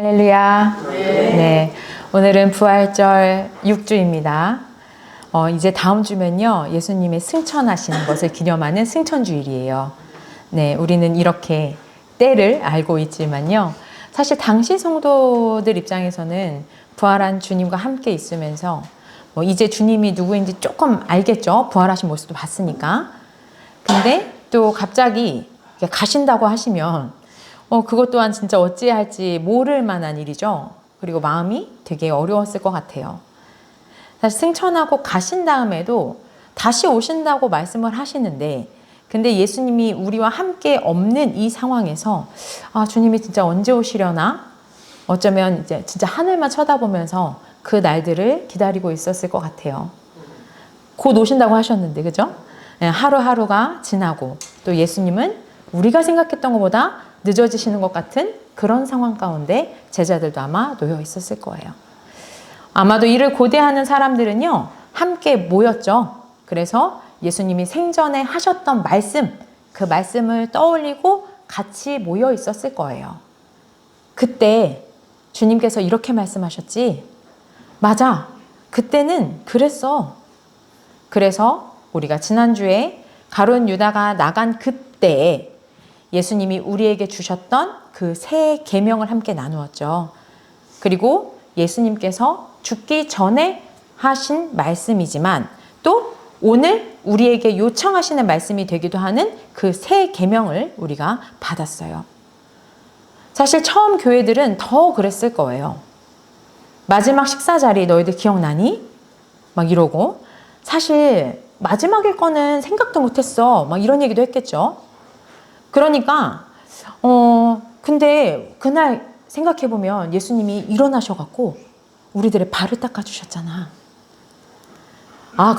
할렐루야. 네. 오늘은 부활절 6주입니다. 이제 다음 주면요, 예수님의 승천하시는 것을 기념하는 승천주일이에요. 네, 우리는 이렇게 때를 알고 있지만요. 사실 당시 성도들 입장에서는 부활한 주님과 함께 있으면서 이제 주님이 누구인지 조금 알겠죠. 부활하신 모습도 봤으니까. 근데 또 갑자기 가신다고 하시면 그것 또한 진짜 어찌할지 모를 만한 일이죠. 그리고 마음이 되게 어려웠을 것 같아요. 사실 승천하고 가신 다음에도 다시 오신다고 말씀을 하시는데, 근데 예수님이 우리와 함께 없는 이 상황에서 주님이 진짜 언제 오시려나? 어쩌면 이제 진짜 하늘만 쳐다보면서 그 날들을 기다리고 있었을 것 같아요. 곧 오신다고 하셨는데, 그죠? 하루하루가 지나고 또 예수님은 우리가 생각했던 것보다 늦어지시는 것 같은 그런 상황 가운데 제자들도 아마 놓여 있었을 거예요. 아마도 이를 고대하는 사람들은요, 함께 모였죠. 그래서 예수님이 생전에 하셨던 말씀, 그 말씀을 떠올리고 같이 모여 있었을 거예요. 그때 주님께서 이렇게 말씀하셨지, 맞아, 그때는 그랬어. 그래서 우리가 지난주에 가룟 유다가 나간 그때에 예수님이 우리에게 주셨던 그 새 계명을 함께 나누었죠. 그리고 예수님께서 죽기 전에 하신 말씀이지만 또 오늘 우리에게 요청하시는 말씀이 되기도 하는 그 새 계명을 우리가 받았어요. 사실 처음 교회들은 더 그랬을 거예요. 마지막 식사 자리 너희들 기억나니? 막 이러고, 사실 마지막일 거는 생각도 못했어. 막 이런 얘기도 했겠죠. 그러니까 근데 그날 생각해보면 예수님이 일어나셔갖고 우리들의 발을 닦아주셨잖아.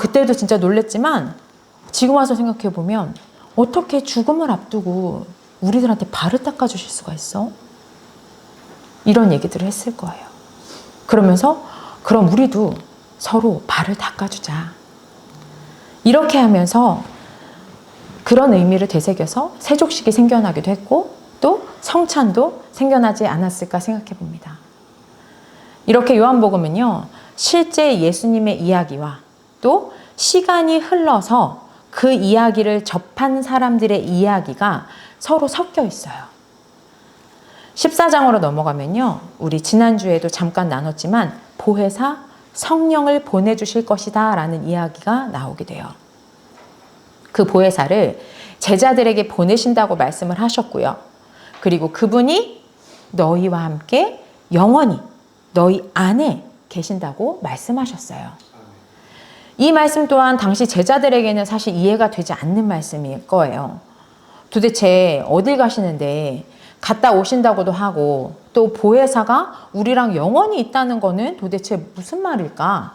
그때도 진짜 놀랬지만 지금 와서 생각해보면 어떻게 죽음을 앞두고 우리들한테 발을 닦아주실 수가 있어? 이런 얘기들을 했을 거예요. 그러면서 그럼 우리도 서로 발을 닦아주자. 이렇게 하면서 그런 의미를 되새겨서 세족식이 생겨나기도 했고 또 성찬도 생겨나지 않았을까 생각해 봅니다. 이렇게 요한복음은요, 실제 예수님의 이야기와 또 시간이 흘러서 그 이야기를 접한 사람들의 이야기가 서로 섞여 있어요. 14장으로 넘어가면요, 우리 지난주에도 잠깐 나눴지만 보혜사 성령을 보내주실 것이다 라는 이야기가 나오게 돼요. 그 보혜사를 제자들에게 보내신다고 말씀을 하셨고요. 그리고 그분이 너희와 함께 영원히 너희 안에 계신다고 말씀하셨어요. 이 말씀 또한 당시 제자들에게는 사실 이해가 되지 않는 말씀일 거예요. 도대체 어딜 가시는데 갔다 오신다고도 하고 또 보혜사가 우리랑 영원히 있다는 거는 도대체 무슨 말일까?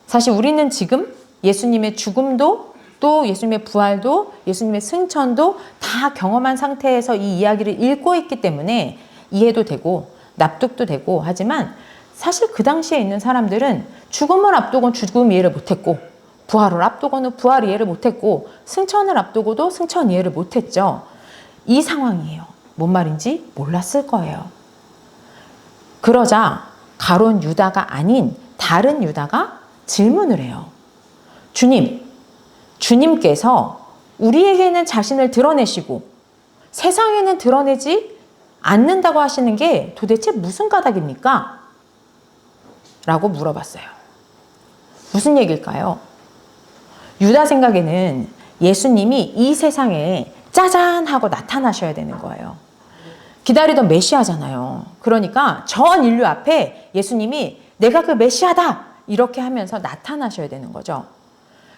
사실 우리는 지금 예수님의 죽음도 또 예수님의 부활도 예수님의 승천도 다 경험한 상태에서 이 이야기를 읽고 있기 때문에 이해도 되고 납득도 되고 하지만 사실 그 당시에 있는 사람들은 죽음을 앞두고는 죽음 이해를 못했고 부활을 앞두고는 부활 이해를 못했고 승천을 앞두고도 승천 이해를 못했죠. 이 상황이에요. 뭔 말인지 몰랐을 거예요. 그러자 가룟 유다가 아닌 다른 유다가 질문을 해요. 주님께서 우리에게는 자신을 드러내시고 세상에는 드러내지 않는다고 하시는 게 도대체 무슨 까닭입니까? 라고 물어봤어요. 무슨 얘기일까요? 유다 생각에는 예수님이 이 세상에 짜잔 하고 나타나셔야 되는 거예요. 기다리던 메시아잖아요. 그러니까 전 인류 앞에 예수님이 내가 그 메시아다 이렇게 하면서 나타나셔야 되는 거죠.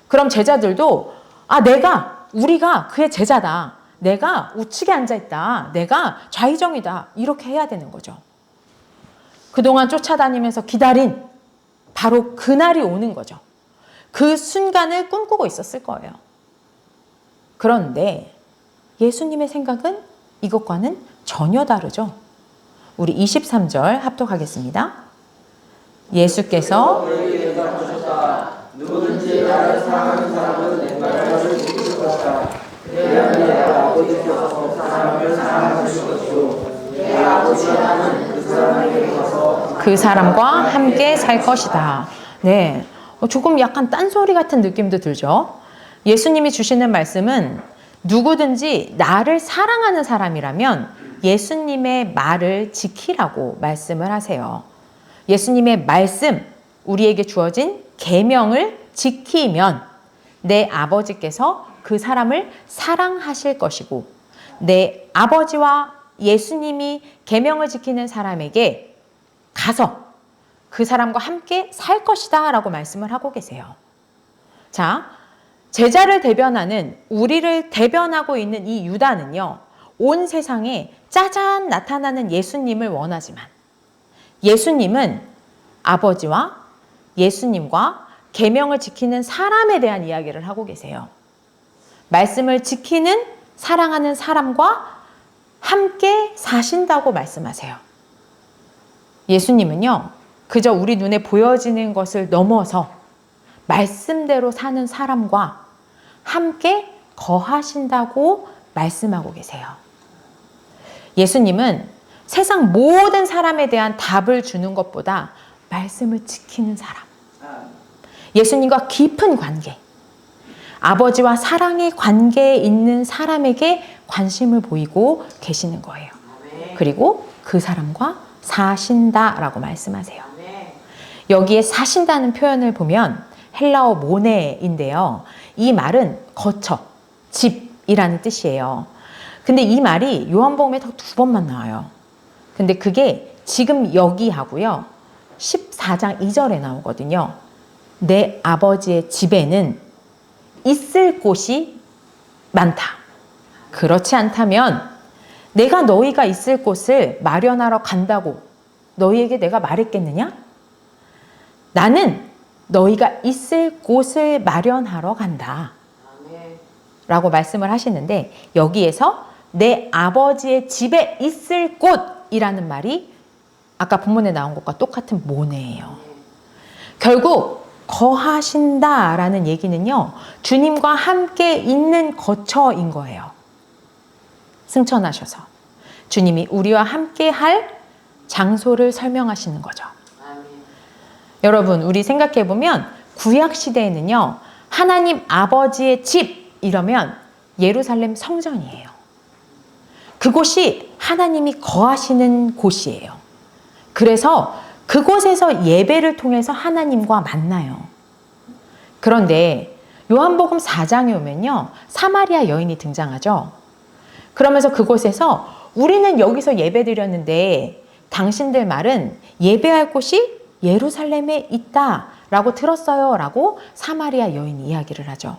그럼 제자들도 우리가 그의 제자다. 내가 우측에 앉아있다. 내가 좌의정이다. 이렇게 해야 되는 거죠. 그동안 쫓아다니면서 기다린 바로 그날이 오는 거죠. 그 순간을 꿈꾸고 있었을 거예요. 그런데 예수님의 생각은 이것과는 전혀 다르죠. 우리 23절 합독하겠습니다. 예수께서 누구든지 나를 사랑하는 사람은 내 말을 지킬 것이다. 내 아버지께서 사람을 사랑하실 것이요 내 아버지와 나는 그 그 사람과 함께 살 것이다. 네, 조금 약간 딴소리 같은 느낌도 들죠. 예수님이 주시는 말씀은 누구든지 나를 사랑하는 사람이라면 예수님의 말을 지키라고 말씀을 하세요. 예수님의 말씀, 우리에게 주어진 계명을 지키면 내 아버지께서 그 사람을 사랑하실 것이고, 내 아버지와 예수님이 계명을 지키는 사람에게 가서 그 사람과 함께 살 것이다 라고 말씀을 하고 계세요. 자, 제자를 대변하는, 우리를 대변하고 있는 이 유다는요, 온 세상에 짜잔 나타나는 예수님을 원하지만 예수님은 아버지와 예수님과 계명을 지키는 사람에 대한 이야기를 하고 계세요. 말씀을 지키는, 사랑하는 사람과 함께 사신다고 말씀하세요. 예수님은요, 그저 우리 눈에 보여지는 것을 넘어서 말씀대로 사는 사람과 함께 거하신다고 말씀하고 계세요. 예수님은 세상 모든 사람에 대한 답을 주는 것보다 말씀을 지키는 사람, 예수님과 깊은 관계, 아버지와 사랑의 관계에 있는 사람에게 관심을 보이고 계시는 거예요. 그리고 그 사람과 사신다라고 말씀하세요. 여기에 사신다는 표현을 보면 헬라어 모네인데요. 이 말은 거처, 집이라는 뜻이에요. 근데 이 말이 요한복음에 딱 2번만 나와요. 근데 그게 지금 여기 하고요, 14장 2절에 나오거든요. 내 아버지의 집에는 있을 곳이 많다. 그렇지 않다면 내가 너희가 있을 곳을 마련하러 간다고 너희에게 내가 말했겠느냐? 나는 너희가 있을 곳을 마련하러 간다 라고 말씀을 하시는데, 여기에서 내 아버지의 집에 있을 곳이라는 말이 아까 본문에 나온 것과 똑같은 모네예요. 결국 거하신다라는 얘기는요, 주님과 함께 있는 거처인 거예요. 승천하셔서 주님이 우리와 함께 할 장소를 설명하시는 거죠. 여러분, 우리 생각해 보면 구약 시대에는요, 하나님 아버지의 집 이러면 예루살렘 성전이에요. 그곳이 하나님이 거하시는 곳이에요. 그래서 그곳에서 예배를 통해서 하나님과 만나요. 그런데 요한복음 4장에 오면요, 사마리아 여인이 등장하죠. 그러면서 그곳에서 우리는 여기서 예배 드렸는데 당신들 말은 예배할 곳이 예루살렘에 있다 라고 들었어요 라고 사마리아 여인이 이야기를 하죠.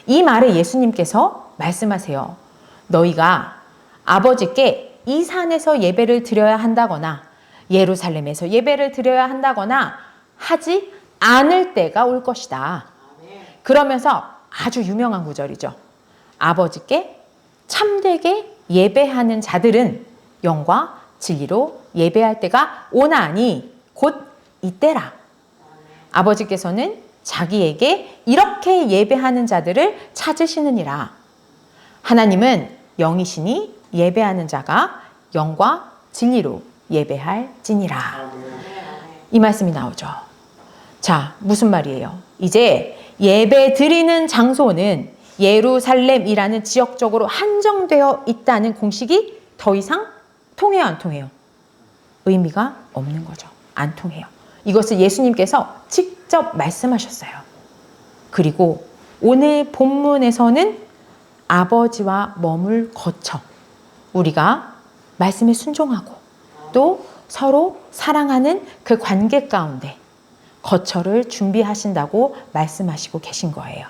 이 말에 예수님께서 말씀하세요. 너희가 아버지께 이 산에서 예배를 드려야 한다거나 예루살렘에서 예배를 드려야 한다거나 하지 않을 때가 올 것이다. 그러면서 아주 유명한 구절이죠. 아버지께 참되게 예배하는 자들은 영과 진리로 예배할 때가 오나니 곧 이때라. 아버지께서는 자기에게 이렇게 예배하는 자들을 찾으시느니라. 하나님은 영이시니 예배하는 자가 영과 진리로 예배할지니라. 이 말씀이 나오죠. 자, 무슨 말이에요? 이제 예배 드리는 장소는 예루살렘이라는 지역적으로 한정되어 있다는 공식이 더 이상 통해요, 안 통해요? 의미가 없는 거죠. 안 통해요. 이것을 예수님께서 직접 말씀하셨어요. 그리고 오늘 본문에서는 아버지와 머물 거처, 우리가 말씀에 순종하고 또 서로 사랑하는 그 관계 가운데 거처를 준비하신다고 말씀하시고 계신 거예요.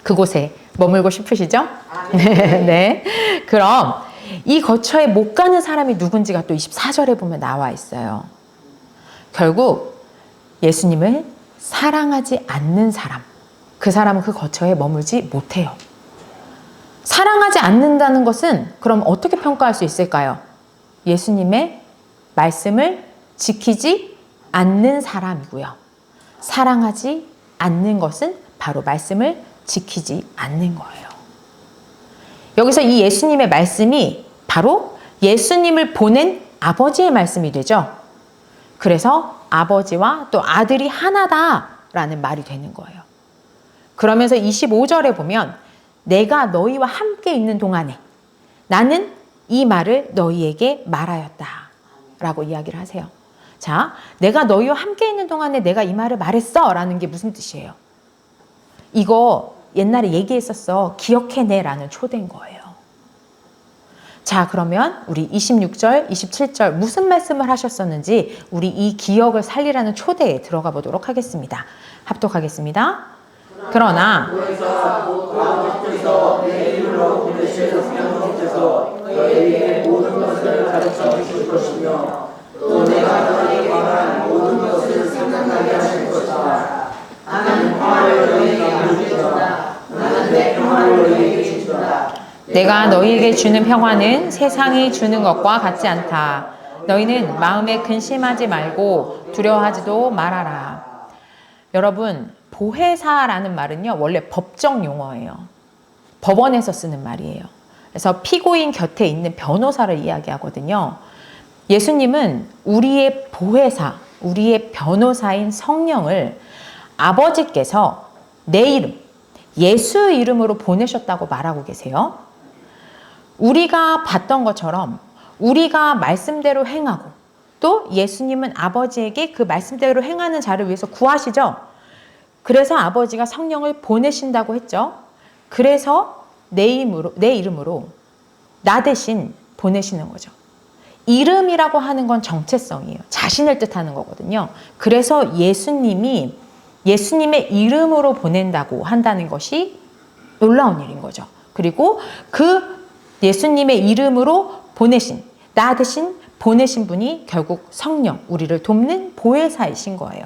그곳에 머물고 싶으시죠? 네. 그럼 이 거처에 못 가는 사람이 누군지가 또 24절에 보면 나와 있어요. 결국 예수님을 사랑하지 않는 사람, 그 사람은 그 거처에 머물지 못해요. 사랑하지 않는다는 것은 그럼 어떻게 평가할 수 있을까요? 예수님의 말씀을 지키지 않는 사람이고요. 사랑하지 않는 것은 바로 말씀을 지키지 않는 거예요. 여기서 이 예수님의 말씀이 바로 예수님을 보낸 아버지의 말씀이 되죠. 그래서 아버지와 또 아들이 하나다라는 말이 되는 거예요. 그러면서 25절에 보면 내가 너희와 함께 있는 동안에 나는 이 말을 너희에게 말하였다 라고 이야기를 하세요. 자, 내가 너희와 함께 있는 동안에 내가 이 말을 말했어 라는 게 무슨 뜻이에요? 이거 옛날에 얘기했었어. 기억해내 라는 초대인 거예요. 자, 그러면 우리 26절, 27절 무슨 말씀을 하셨었는지 우리 이 기억을 살리라는 초대에 들어가 보도록 하겠습니다. 합독하겠습니다. 그러나 너희에게 모든 것을 가르쳐 주실 것이며 또 내가 너희에게 말한 모든 것을 생각나게 하실 것이다. 나는 평화를 너희에게 주리라. 나는 내 평화를 너희에게 주리라. 내가 너희에게 주는 평화는 세상이 주는 것과 같지 않다. 너희는 마음에 근심하지 말고 두려워하지도 말아라. 여러분, 보혜사라는 말은요, 원래 법정 용어예요. 법원에서 쓰는 말이에요. 그래서 피고인 곁에 있는 변호사를 이야기하거든요. 예수님은 우리의 보혜사, 우리의 변호사인 성령을 아버지께서 내 이름, 예수 이름으로 보내셨다고 말하고 계세요. 우리가 봤던 것처럼 우리가 말씀대로 행하고 또 예수님은 아버지에게 그 말씀대로 행하는 자를 위해서 구하시죠. 그래서 아버지가 성령을 보내신다고 했죠. 그래서 내 이름으로 나 대신 보내시는 거죠. 이름이라고 하는 건 정체성이에요. 자신을 뜻하는 거거든요. 그래서 예수님이 예수님의 이름으로 보낸다고 한다는 것이 놀라운 일인 거죠. 그리고 그 예수님의 이름으로 보내신, 나 대신 보내신 분이 결국 성령, 우리를 돕는 보혜사이신 거예요.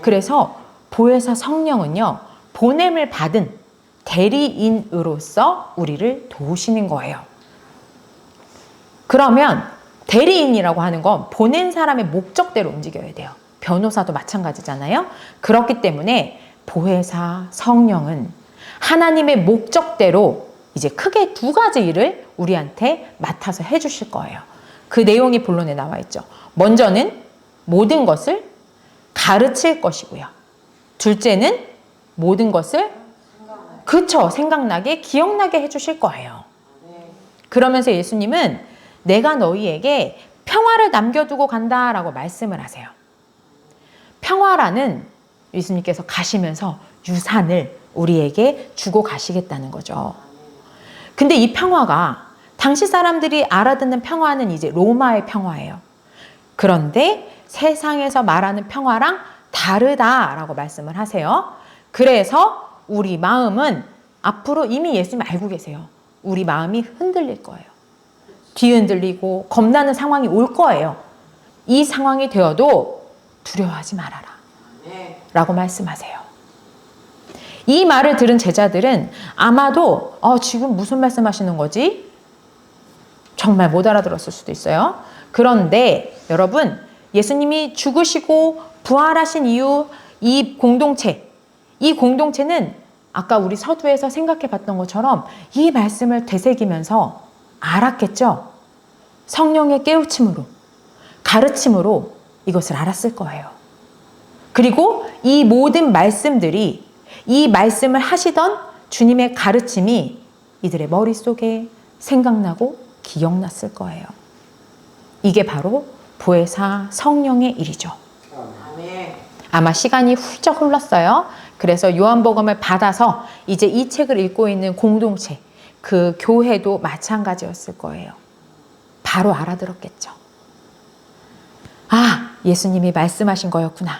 그래서 보혜사 성령은요, 보냄을 받은 대리인으로서 우리를 도우시는 거예요. 그러면 대리인이라고 하는 건 보낸 사람의 목적대로 움직여야 돼요. 변호사도 마찬가지잖아요. 그렇기 때문에 보혜사 성령은 하나님의 목적대로 이제 크게 두 가지 일을 우리한테 맡아서 해주실 거예요. 그 내용이 본론에 나와 있죠. 먼저는 모든 것을 가르칠 것이고요. 둘째는 모든 것을 생각나게 기억나게 해주실 거예요. 그러면서 예수님은 내가 너희에게 평화를 남겨두고 간다라고 말씀을 하세요. 평화라는 예수님께서 가시면서 유산을 우리에게 주고 가시겠다는 거죠. 근데 이 평화가 당시 사람들이 알아듣는 평화는 이제 로마의 평화예요. 그런데 세상에서 말하는 평화랑 다르다라고 말씀을 하세요. 그래서 우리 마음은 앞으로 이미 예수님 알고 계세요. 우리 마음이 흔들릴 거예요. 뒤흔들리고 겁나는 상황이 올 거예요. 이 상황이 되어도 두려워하지 말아라 라고 말씀하세요. 이 말을 들은 제자들은 아마도 지금 무슨 말씀하시는 거지? 정말 못 알아들었을 수도 있어요. 그런데 여러분, 예수님이 죽으시고 부활하신 이후 이 공동체는 아까 우리 서두에서 생각해 봤던 것처럼 이 말씀을 되새기면서 알았겠죠? 성령의 깨우침으로, 가르침으로 이것을 알았을 거예요. 그리고 이 모든 말씀들이, 이 말씀을 하시던 주님의 가르침이 이들의 머릿속에 생각나고 기억났을 거예요. 이게 바로 보혜사 성령의 일이죠. 아마 시간이 훌쩍 흘렀어요. 그래서 요한복음을 받아서 이제 이 책을 읽고 있는 공동체, 그 교회도 마찬가지였을 거예요. 바로 알아들었겠죠. 예수님이 말씀하신 거였구나.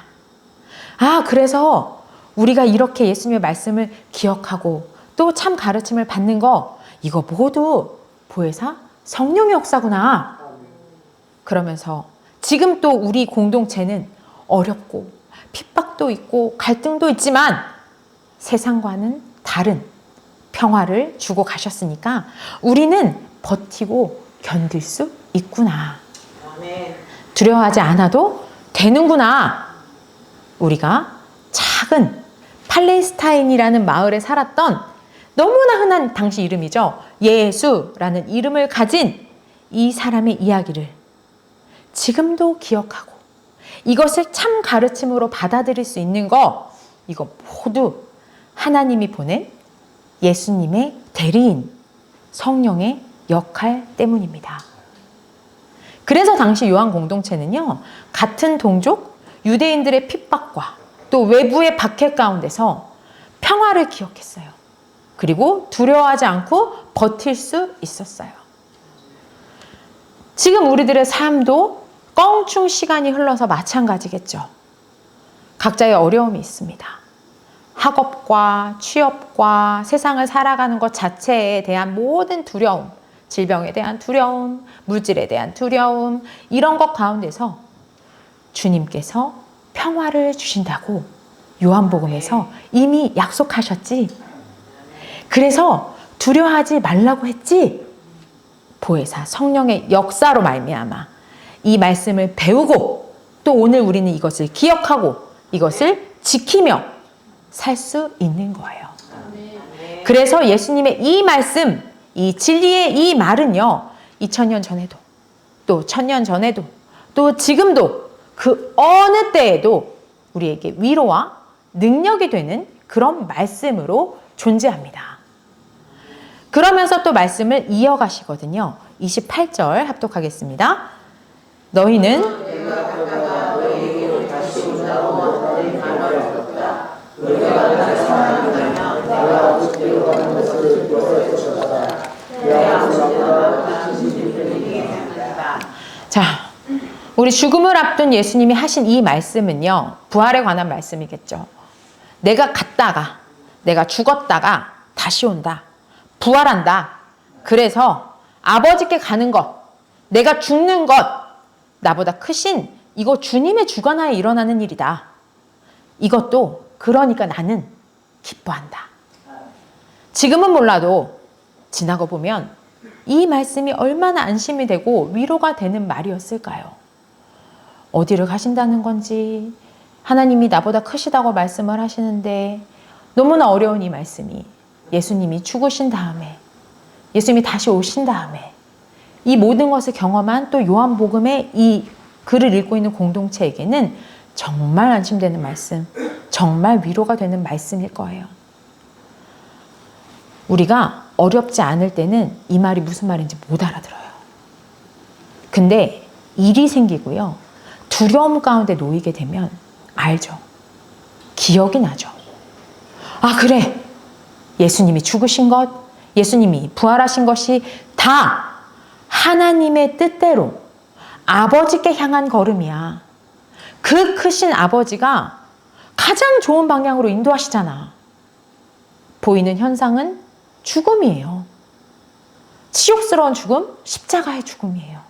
그래서 우리가 이렇게 예수님의 말씀을 기억하고 또 참 가르침을 받는 거, 이거 모두 보혜사 성령의 역사구나. 그러면서 지금 또 우리 공동체는 어렵고 핍박도 있고 갈등도 있지만 세상과는 다른 평화를 주고 가셨으니까 우리는 버티고 견딜 수 있구나. 두려워하지 않아도 되는구나. 우리가 작은 팔레스타인이라는 마을에 살았던 너무나 흔한 당시 이름이죠. 예수라는 이름을 가진 이 사람의 이야기를 지금도 기억하고 이것을 참 가르침으로 받아들일 수 있는 거, 이거 모두 하나님이 보낸 예수님의 대리인 성령의 역할 때문입니다. 그래서 당시 요한 공동체는요, 같은 동족 유대인들의 핍박과 또 외부의 박해 가운데서 평화를 기억했어요. 그리고 두려워하지 않고 버틸 수 있었어요. 지금 우리들의 삶도 껑충 시간이 흘러서 마찬가지겠죠. 각자의 어려움이 있습니다. 학업과 취업과 세상을 살아가는 것 자체에 대한 모든 두려움, 질병에 대한 두려움, 물질에 대한 두려움, 이런 것 가운데서 주님께서 평화를 주신다고 요한복음에서 이미 약속하셨지. 그래서 두려워하지 말라고 했지. 보혜사 성령의 역사로 말미암아 이 말씀을 배우고 또 오늘 우리는 이것을 기억하고 이것을 지키며 살 수 있는 거예요. 그래서 예수님의 이 말씀, 이 진리의 이 말은요, 2000년 전에도 또 1000년 전에도 또 지금도 그 어느 때에도 우리에게 위로와 능력이 되는 그런 말씀으로 존재합니다. 그러면서 또 말씀을 이어가시거든요. 28절 합독하겠습니다. 너희는 자, 우리 죽음을 앞둔 예수님이 하신 이 말씀은요, 부활에 관한 말씀이겠죠. 내가 갔다가, 내가 죽었다가 다시 온다. 부활한다. 그래서 아버지께 가는 것, 내가 죽는 것, 나보다 크신 이거 주님의 주관하에 일어나는 일이다. 이것도 그러니까 나는 기뻐한다. 지금은 몰라도 지나고 보면 이 말씀이 얼마나 안심이 되고 위로가 되는 말이었을까요? 어디를 가신다는 건지, 하나님이 나보다 크시다고 말씀을 하시는데 너무나 어려운 이 말씀이 예수님이 죽으신 다음에, 예수님이 다시 오신 다음에 이 모든 것을 경험한 또 요한복음의 이 글을 읽고 있는 공동체에게는 정말 안심되는 말씀, 정말 위로가 되는 말씀일 거예요. 우리가 어렵지 않을 때는 이 말이 무슨 말인지 못 알아들어요. 근데 일이 생기고요, 두려움 가운데 놓이게 되면 알죠. 기억이 나죠. 아, 그래. 예수님이 죽으신 것, 예수님이 부활하신 것이 다 하나님의 뜻대로 아버지께 향한 걸음이야. 그 크신 아버지가 가장 좋은 방향으로 인도하시잖아. 보이는 현상은 죽음이에요. 치욕스러운 죽음, 십자가의 죽음이에요.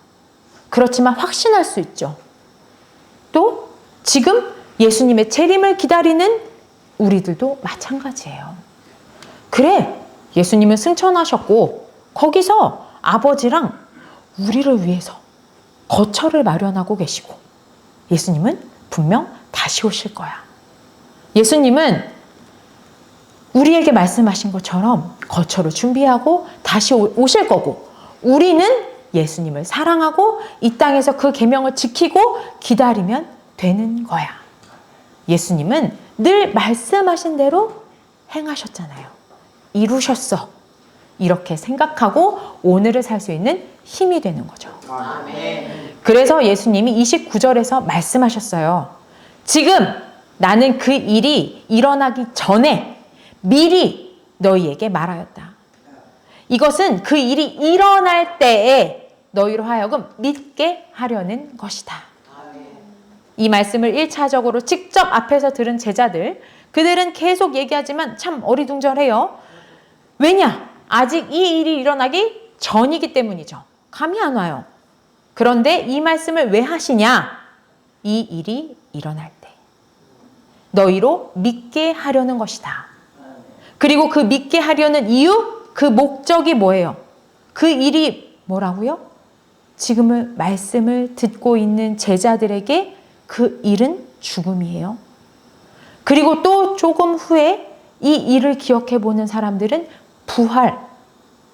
그렇지만 확신할 수 있죠. 또 지금 예수님의 재림을 기다리는 우리들도 마찬가지예요. 그래, 예수님은 승천하셨고 거기서 아버지랑 우리를 위해서 거처를 마련하고 계시고 예수님은 분명 다시 오실 거야. 예수님은 우리에게 말씀하신 것처럼 거처를 준비하고 다시 오실 거고, 우리는 예수님을 사랑하고 이 땅에서 그 계명을 지키고 기다리면 되는 거야. 예수님은 늘 말씀하신 대로 행하셨잖아요. 이루셨어. 이렇게 생각하고 오늘을 살 수 있는 힘이 되는 거죠. 아멘. 그래서 예수님이 29절에서 말씀하셨어요. 지금 나는 그 일이 일어나기 전에 미리 너희에게 말하였다. 이것은 그 일이 일어날 때에 너희로 하여금 믿게 하려는 것이다. 이 말씀을 1차적으로 직접 앞에서 들은 제자들, 그들은 계속 얘기하지만 참 어리둥절해요. 왜냐? 아직 이 일이 일어나기 전이기 때문이죠. 감이 안 와요. 그런데 이 말씀을 왜 하시냐? 이 일이 일어날 때 너희로 믿게 하려는 것이다. 그리고 그 믿게 하려는 이유, 그 목적이 뭐예요? 그 일이 뭐라고요? 지금의 말씀을 듣고 있는 제자들에게 그 일은 죽음이에요. 그리고 또 조금 후에 이 일을 기억해 보는 사람들은 부활,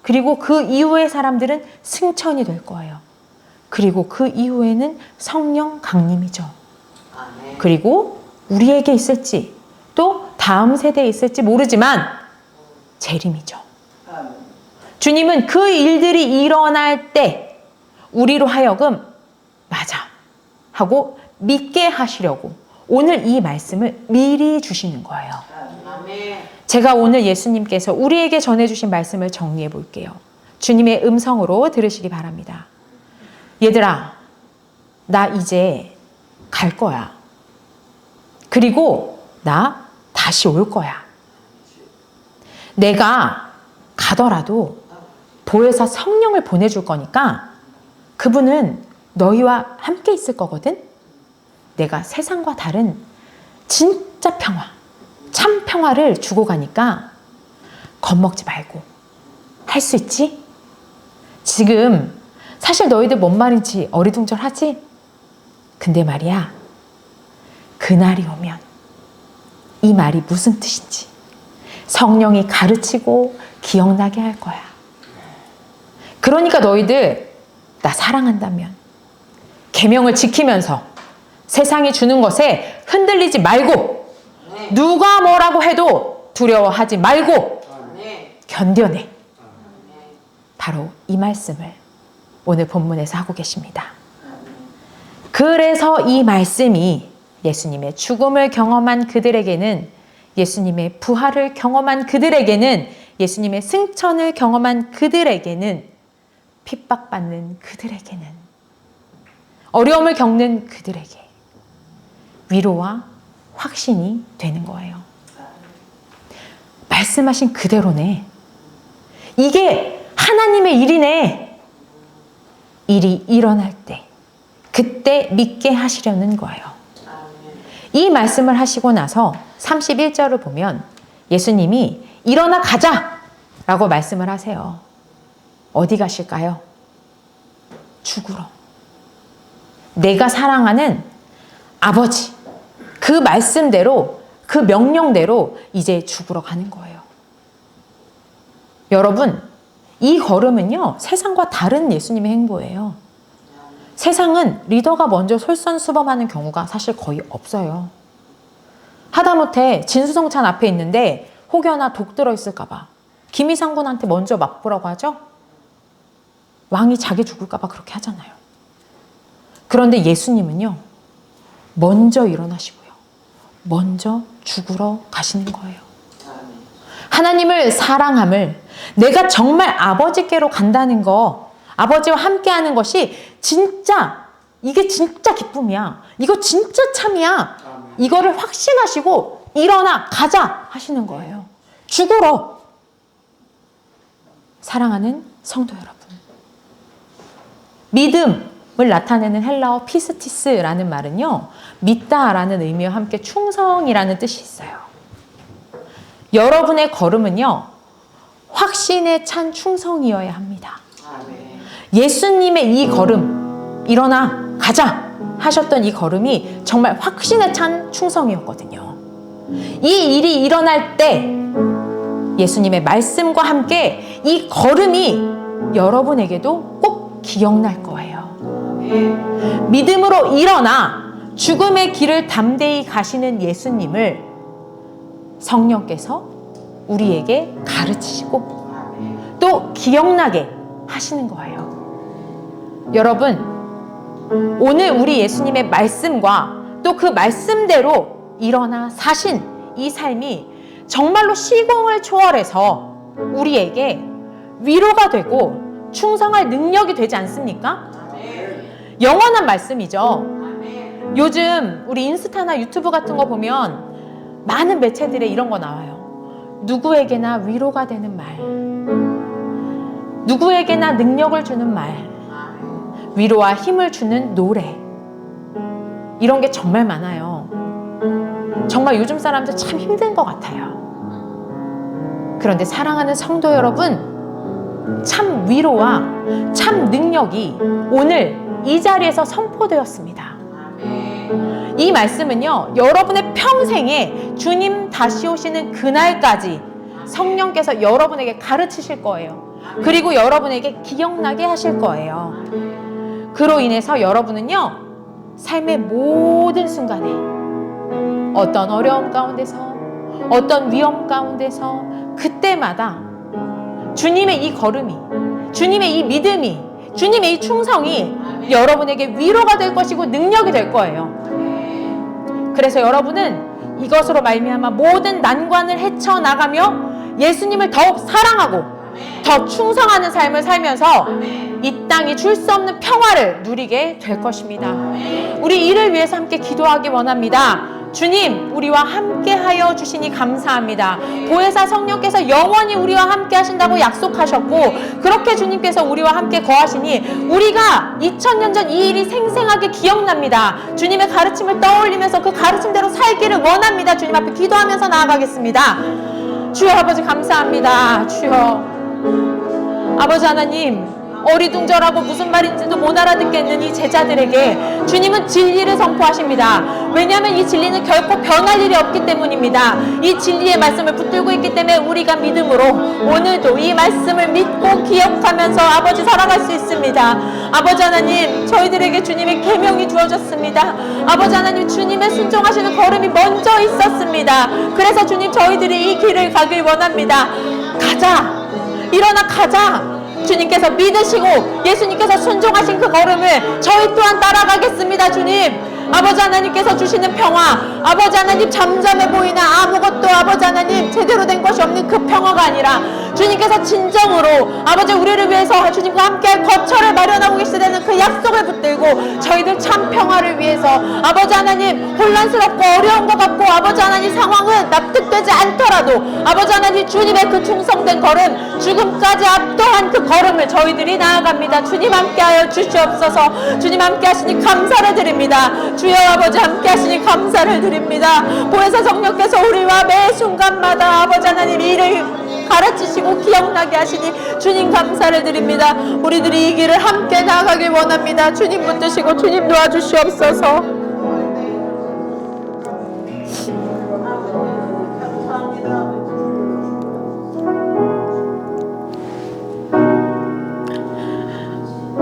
그리고 그 이후의 사람들은 승천이 될 거예요. 그리고 그 이후에는 성령 강림이죠. 그리고 우리에게 있을지 또 다음 세대에 있을지 모르지만 재림이죠. 주님은 그 일들이 일어날 때 우리로 하여금 맞아 하고 믿게 하시려고 오늘 이 말씀을 미리 주시는 거예요. 제가 오늘 예수님께서 우리에게 전해주신 말씀을 정리해 볼게요. 주님의 음성으로 들으시기 바랍니다. 얘들아, 나 이제 갈 거야. 그리고 나 다시 올 거야. 내가 가더라도 보혜사 성령을 보내줄 거니까 그분은 너희와 함께 있을 거거든. 내가 세상과 다른 진짜 평화, 참 평화를 주고 가니까 겁먹지 말고 할 수 있지? 지금 사실 너희들 뭔 말인지 어리둥절하지? 근데 말이야, 그날이 오면 이 말이 무슨 뜻인지 성령이 가르치고 기억나게 할 거야. 그러니까 너희들 나 사랑한다면 계명을 지키면서 세상이 주는 것에 흔들리지 말고 누가 뭐라고 해도 두려워하지 말고 견뎌내. 바로 이 말씀을 오늘 본문에서 하고 계십니다. 그래서 이 말씀이 예수님의 죽음을 경험한 그들에게는, 예수님의 부활을 경험한 그들에게는, 예수님의 승천을 경험한 그들에게는, 핍박받는 그들에게는, 어려움을 겪는 그들에게 위로와 확신이 되는 거예요. 말씀하신 그대로네. 이게 하나님의 일이네. 일이 일어날 때 그때 믿게 하시려는 거예요. 이 말씀을 하시고 나서 31절을 보면 예수님이 일어나 가자 라고 말씀을 하세요. 어디 가실까요? 죽으러. 내가 사랑하는 아버지, 그 말씀대로, 그 명령대로 이제 죽으러 가는 거예요. 여러분, 이 걸음은요, 세상과 다른 예수님의 행보예요. 세상은 리더가 먼저 솔선수범하는 경우가 사실 거의 없어요. 하다못해 진수성찬 앞에 있는데 혹여나 독 들어있을까봐 김이상군한테 먼저 맛보라고 하죠? 왕이 자기 죽을까봐 그렇게 하잖아요. 그런데 예수님은요, 먼저 일어나시고요, 먼저 죽으러 가시는 거예요. 하나님을 사랑함을, 내가 정말 아버지께로 간다는 거, 아버지와 함께하는 것이 진짜, 이게 진짜 기쁨이야. 이거 진짜 참이야. 이거를 확신하시고 일어나 가자 하시는 거예요. 죽으러. 사랑하는 성도 여러분, 믿음을 나타내는 헬라어 피스티스라는 말은요, 믿다라는 의미와 함께 충성이라는 뜻이 있어요. 여러분의 걸음은요, 확신에 찬 충성이어야 합니다. 예수님의 이 걸음, 일어나 가자 하셨던 이 걸음이 정말 확신에 찬 충성이었거든요. 이 일이 일어날 때 예수님의 말씀과 함께 이 걸음이 여러분에게도 꼭 기억날 거예요. 믿음으로 일어나 죽음의 길을 담대히 가시는 예수님을 성령께서 우리에게 가르치시고 또 기억나게 하시는 거예요. 여러분, 오늘 우리 예수님의 말씀과 또 그 말씀대로 일어나 사신 이 삶이 정말로 시공을 초월해서 우리에게 위로가 되고 충성할 능력이 되지 않습니까? 영원한 말씀이죠. 요즘 우리 인스타나 유튜브 같은 거 보면 많은 매체들에 이런 거 나와요. 누구에게나 위로가 되는 말, 누구에게나 능력을 주는 말, 위로와 힘을 주는 노래, 이런 게 정말 많아요. 정말 요즘 사람들 참 힘든 것 같아요. 그런데 사랑하는 성도 여러분, 참 위로와 참 능력이 오늘 이 자리에서 선포되었습니다. 이 말씀은요, 여러분의 평생에 주님 다시 오시는 그날까지 성령께서 여러분에게 가르치실 거예요. 그리고 여러분에게 기억나게 하실 거예요. 그로 인해서 여러분은요, 삶의 모든 순간에 어떤 어려움 가운데서, 어떤 위험 가운데서 그때마다 주님의 이 걸음이, 주님의 이 믿음이, 주님의 이 충성이 여러분에게 위로가 될 것이고 능력이 될 거예요. 그래서 여러분은 이것으로 말미암아 모든 난관을 헤쳐나가며 예수님을 더욱 사랑하고 더 충성하는 삶을 살면서 이 땅이 줄 수 없는 평화를 누리게 될 것입니다. 우리 이를 위해서 함께 기도하기 원합니다. 주님, 우리와 함께 하여 주시니 감사합니다. 보혜사 성령께서 영원히 우리와 함께 하신다고 약속하셨고, 그렇게 주님께서 우리와 함께 거하시니 우리가 2000년 전 이 일이 생생하게 기억납니다. 주님의 가르침을 떠올리면서 그 가르침대로 살기를 원합니다. 주님 앞에 기도하면서 나아가겠습니다. 주여 아버지 감사합니다. 주여 아버지 하나님, 어리둥절하고 무슨 말인지도 못 알아듣겠는 이 제자들에게 주님은 진리를 선포하십니다. 왜냐하면 이 진리는 결코 변할 일이 없기 때문입니다. 이 진리의 말씀을 붙들고 있기 때문에 우리가 믿음으로 오늘도 이 말씀을 믿고 기억하면서 아버지 살아갈 수 있습니다. 아버지 하나님, 저희들에게 주님의 계명이 주어졌습니다. 아버지 하나님, 주님의 순종하시는 걸음이 먼저 있었습니다. 그래서 주님, 저희들이 이 길을 가길 원합니다. 가자, 일어나 가자. 주님께서 믿으시고 예수님께서 순종하신 그 걸음을 저희 또한 따라가겠습니다. 주님, 아버지 하나님께서 주시는 평화, 아버지 하나님 잠잠해 보이나 아무것도 아버지 하나님 제대로 된 것이 없는 그 평화가 아니라 주님께서 진정으로 아버지 우리를 위해서 주님과 함께할 거처를 마련하고 계시다는 그 약속을 붙들고 저희들 참 평화를 위해서 아버지 하나님 혼란스럽고 어려운 것 같고 아버지 하나님 상황은 납득되지 않더라도 아버지 하나님 주님의 그 충성된 걸음, 죽음까지 압도한 그 걸음을 저희들이 나아갑니다. 주님 함께하여 주시옵소서. 주님 함께 하시니 감사를 드립니다. 주여 아버지 함께 하시니 감사를 드립니다. 보혜사 성령께서 우리와 매 순간마다 아버지 하나님 이를 가르치시고 기억나게 하시니 주님 감사를 드립니다. 우리들이 이 길을 함께 나아가길 원합니다. 주님 붙드시고 주님 도와주시옵소서.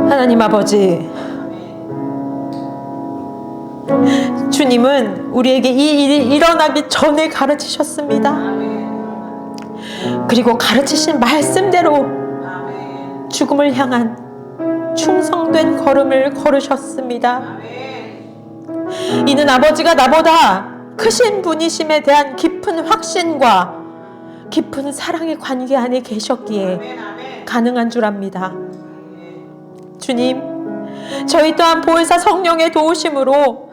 하나님 아버지, 주님은 우리에게 이 일이 일어나기 전에 가르치셨습니다. 그리고 가르치신 말씀대로 죽음을 향한 충성된 걸음을 걸으셨습니다. 이는 아버지가 나보다 크신 분이심에 대한 깊은 확신과 깊은 사랑의 관계 안에 계셨기에 가능한 줄 압니다. 주님, 저희 또한 보혜사 성령의 도우심으로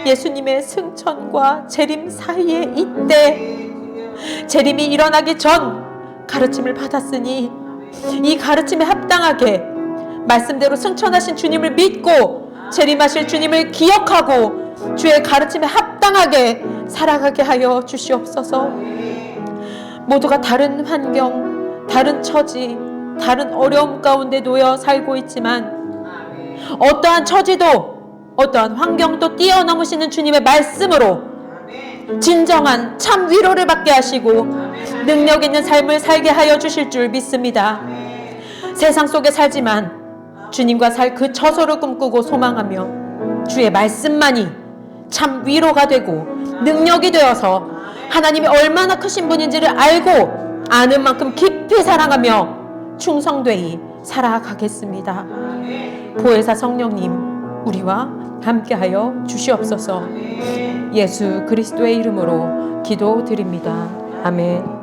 예수님의 승천과 재림 사이에 이때 재림이 일어나기 전 가르침을 받았으니 이 가르침에 합당하게 말씀대로 승천하신 주님을 믿고 재림하실 주님을 기억하고 주의 가르침에 합당하게 살아가게 하여 주시옵소서. 모두가 다른 환경, 다른 처지, 다른 어려움 가운데 놓여 살고 있지만 어떠한 처지도 어떠한 환경도 뛰어넘으시는 주님의 말씀으로 진정한 참 위로를 받게 하시고 능력 있는 삶을 살게 하여 주실 줄 믿습니다. 세상 속에 살지만 주님과 살 그 처소를 꿈꾸고 소망하며 주의 말씀만이 참 위로가 되고 능력이 되어서 하나님이 얼마나 크신 분인지를 알고 아는 만큼 깊이 사랑하며 충성되이 살아가겠습니다. 보혜사 성령님, 우리와 함께하여 주시옵소서. 예수 그리스도의 이름으로 기도드립니다. 아멘.